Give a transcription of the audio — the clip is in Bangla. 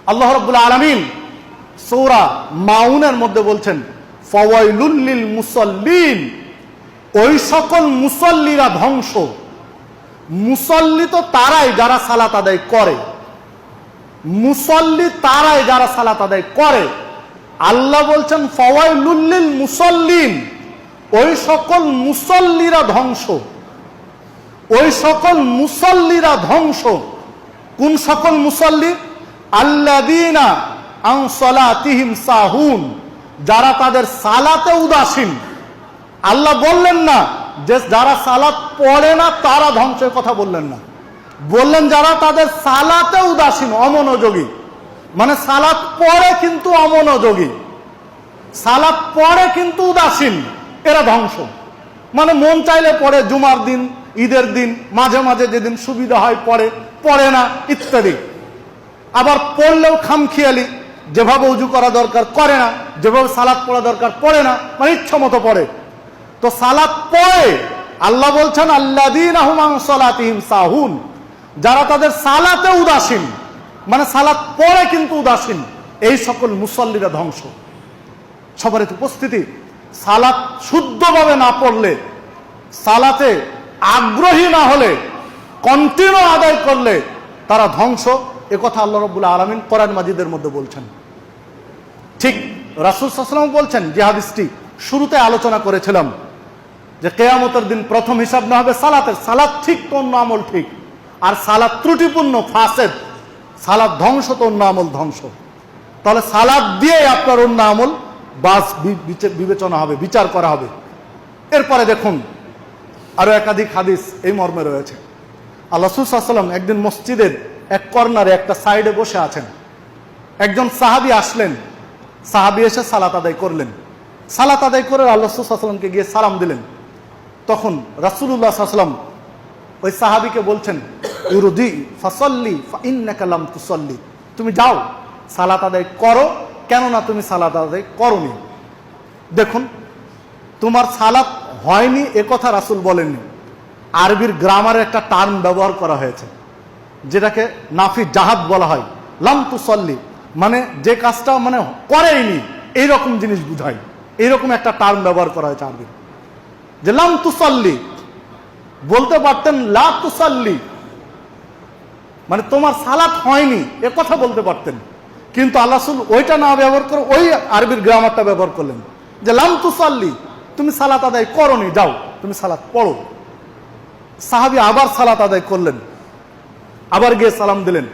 আল্লাহ রাব্বুল আলামিন সূরা মাউনের মধ্যে বলছেন, ফাওয়াইলুল লিল মুসাল্লিন, ওই সকল মুসল্লিরা ধ্বংস। মুসল্লি তো তারাই যারা সালাত আদায় করে, মুসল্লি তারাই যারা সালাত আদায় করে। আল্লাহ বলছেন ফাওয়াইলুল লিল মুসাল্লিন, ওই সকল মুসল্লিরা ধ্বংস। ওই সকল মুসল্লিরা ধ্বংস। কোন সকল মুসল্লি? আল্লাযীনা আন সালাতিহিম সাহুন, যারা তাদের সালাতে উদাসীন। আল্লাহ বললেন না যে যারা সালাত পড়ে না তারা ধ্বংসের কথা বললেন না, বললেন যারা তাদের সালাতে উদাসীন, অমনোযোগী। মানে সালাত পড়ে কিন্তু অমনোযোগী, সালাত পড়ে কিন্তু উদাসীন, এরা ধ্বংস। মানে মন চাইলে পড়ে, জুমার দিন, ঈদের দিন, মাঝে মাঝে যেদিন সুবিধা হয় পড়ে, পড়ে না ইত্যাদি। আবার পড়লেও খামখেয়ালি, যেভাবে উজু করা দরকার করে না, যেভাবে সালাত পড়া দরকার পড়ে না, মানে ইচ্ছা মতো পড়ে। তো সালাত পড়ে, আল্লাহ বলছেন আল্লাযীনা হুম আন সালাতিহিম সাহুন, যারা তাদের সালাতে উদাসীন, মানে সালাত পড়ে কিন্তু উদাসীন, এই সকল মুসল্লিরা ধ্বংস। সবার উপস্থিতি, সালাত শুদ্ধভাবে না পড়লে, সালাতে আগ্রহী না হলে, কন্টিনিউ আদায় করলে তারা ধ্বংস। একথা আল্লাহ রাব্বুল আলামিন কোরআন মাজিদের মধ্যে বলছেন। ঠিক রাসূল সাল্লাল্লাহু আলাইহি ওয়াসাল্লাম বলছেন, যে হাদিসটি শুরুতে আলোচনা করেছিলাম, যে কিয়ামতের দিন প্রথম হিসাব না হবে সালাতের। সালাত ঠিক তো অন্য আমল ঠিক, আর সালাত ত্রুটিপূর্ণ ফাসেদ, সালাত ধ্বংস তো অন্য আমল ধ্বংস। তাহলে সালাত দিয়ে আপনার অন্য আমল বাস বিবেচনা হবে, বিচার করা হবে। এরপরে দেখুন আরো একাধিক হাদিস এই মর্মে রয়েছে। আল্লাহ রাসূল সাল্লাল্লাহু আলাইহি ওয়াসাল্লাম একদিন মসজিদের এক কর্নারে, একটা সাইডে বসে আছেন। একজন সাহাবী আসলেন, সাহাবী এসে সালাত আদায় করলেন। সালাত আদায় করে আল্লাহ রাসূল সাল্লাল্লাহু আলাইহি ওয়াসাল্লামকে গিয়ে সালাম দিলেন। তখন রাসূলুল্লাহ সাল্লাল্লাহু আলাইহি ওয়াসাল্লাম ওই সাহাবীকে বলছেন, ইরদি ফাসাল্লি ফাইন্নাকা লাম তুসাল্লি, তুমি যাও সালাত আদায় করো, কেননা তুমি সালাত আদায় করোনি। দেখুন, তোমার সালাত হয়নি এ কথা রাসূল বলেননি। আরবির গ্রামারে একটা টার্ম ব্যবহার করা হয়েছে, যেটাকে নাফি জাহাদ বলা হয়। লাম তুসাল্লি মানে যে কাজটা মানে করেইনি, এইরকম জিনিস বুঝায়। এইরকম একটা টার্ম ব্যবহার করা হয়েছে আরবি, যে লাম তুসাল্লি। বলতে পারতেন লা তুসাল্লি, মানে তোমার সালাত হয়নি এ কথা বলতে পারতেন, কিন্তু আল্লাহ রাসূল ওইটা না ব্যবহার করে ওই আরবির গ্রামারটা ব্যবহার করলেন, যে লাম তুসাল্লি, তুমি সালাত আদায় করোনি, যাও তুমি সালাত পড়ো। সাহাবী আবার সালাত আদায় করলেন, আবার গিয়ে সালাম দিলেন।